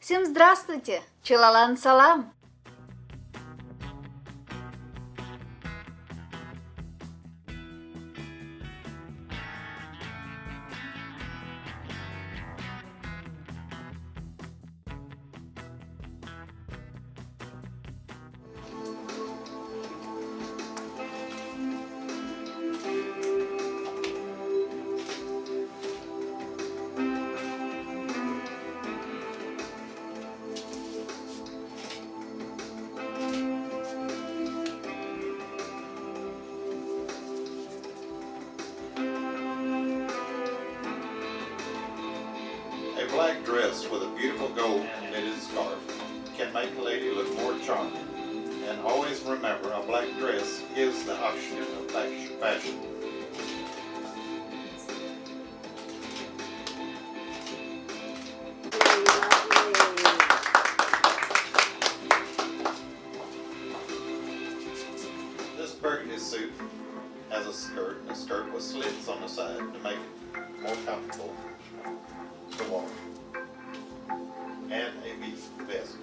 Всем здравствуйте! Чилалан салам! A black dress with a beautiful gold knitted scarf can make a lady look more charming. And always remember, a black dress is the oxygen of fashion. This burgundy suit has a skirt with slits on the side to make it more comfortable to walk, and a vest.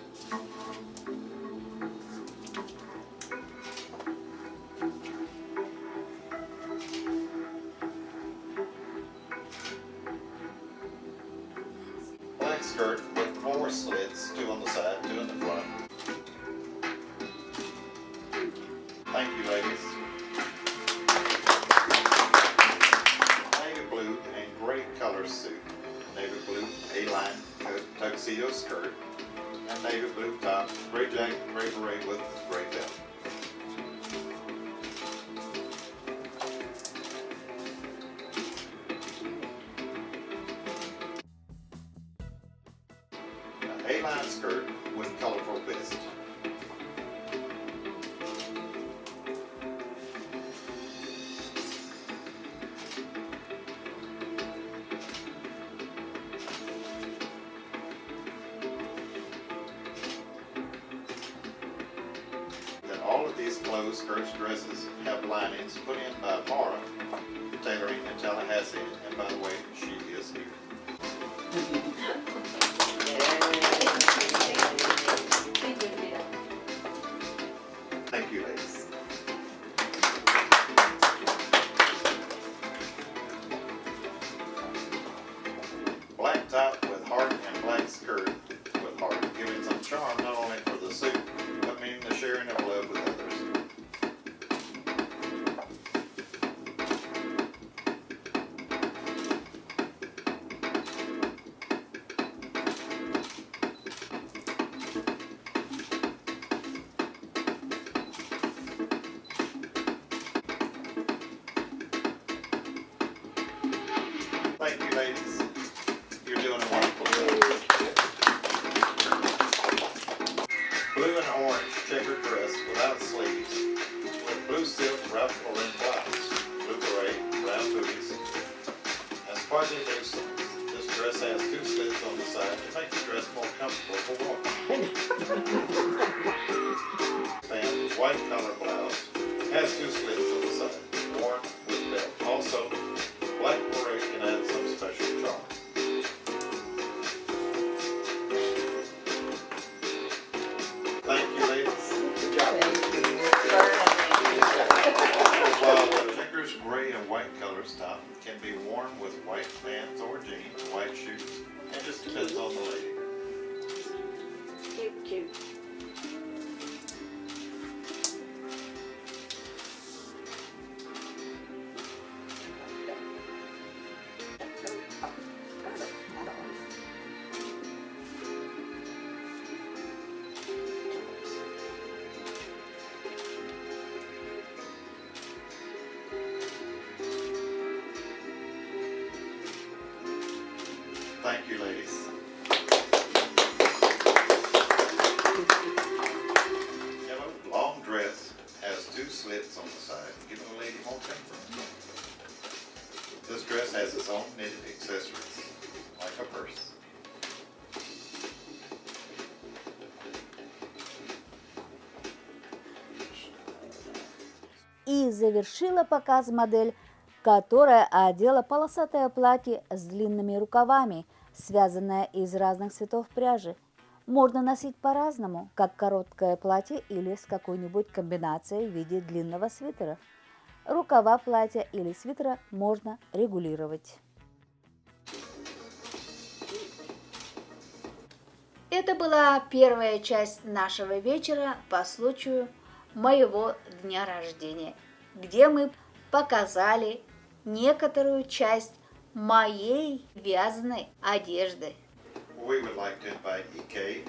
Black skirt with 4 slits, 2 on the side, 2 in the front. Thank you, ladies. Navy blue and gray color suit. Navy blue A-line tuxedo skirt and navy blue top, gray jacket, gray beret with gray belt. An A-line skirt with colorful vest. All of these clothes, skirts, dresses have linings put in by Mara Tailoring in Tallahassee, and by the way, she is here. Thank you, ladies. Black top with heart and black skirt with heart, giving some charm not only for the suit, but meaning the sharing of love with others. Thank you, ladies. You're doing a wonderful job. Blue and orange checkered dress without sleeves, with blue silk ruff or in blouse, blue beret, brown booties, and sparkly blue socks. This dress has 2 slits on the side to make the dress more comfortable for walking. And white color blouse has 2 slits on the side, worn with belt. Also, black beret can add some special charm. Thank you, ladies. Good job. While the checkers, gray and white colors top can be worn with white pants or jeans, white shoes, it just depends on the lady. Cute, cute. Thank you, ladies. Yellow long dress has 2 slits on the side, giving the lady more comfort. This dress has its own knitted accessories, like a purse. И завершила показ модель, которая одела полосатое платье с длинными рукавами, связанное из разных цветов пряжи. Можно носить по-разному, как короткое платье или с какой-нибудь комбинацией в виде длинного свитера. Рукава платья или свитера можно регулировать. Это была первая часть нашего вечера по случаю моего дня рождения, где мы показали некоторую часть моей вязаной одежды. We would like to invite EK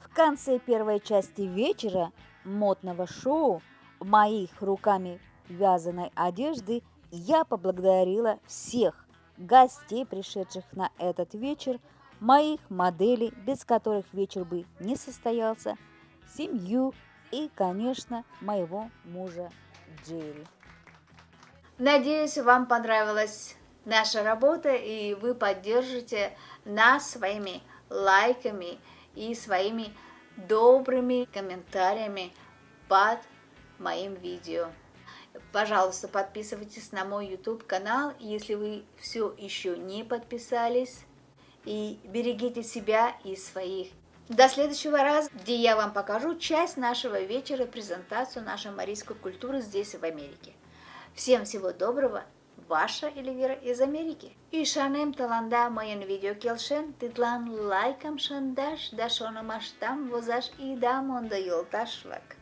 В конце первой части вечера модного шоу моих руками вязаной одежды я поблагодарила всех гостей, пришедших на этот вечер, моих моделей, без которых вечер бы не состоялся, семью и, конечно, моего мужа Джерри. Надеюсь, вам понравилась наша работа, и вы поддержите нас своими лайками и своими добрыми комментариями под моим видео. Пожалуйста, подписывайтесь на мой YouTube канал, если вы все еще не подписались. И берегите себя и своих. До следующего раза, где я вам покажу часть нашего вечера, презентацию нашей марийской культуры здесь, в Америке. Всем всего доброго, ваша Эльвира из Америки. И шанем таланда моен видео келшен, титлан лайкам шандаш, дашона маштам возаш и дамонда йолташлак.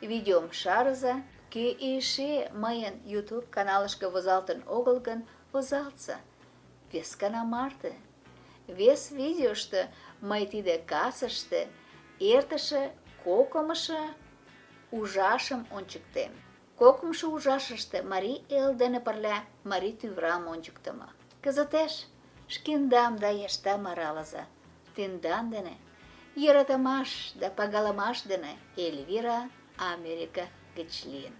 Видеом шарза, ке ише моен YouTube каналышка возалтын оголган возалтса. Вескана марты. Вес видеошты майтиде касышты, эртышы кокымышы ужашым ончыктем. Кокымшы ужашышты мари элдене пырля мари тӱврам ончыктымо. Кызытеш шкендам да ешта маралыза. Тендан дене йӧратымаш да пагалымаш дене Эльвира Америка гыч лийын.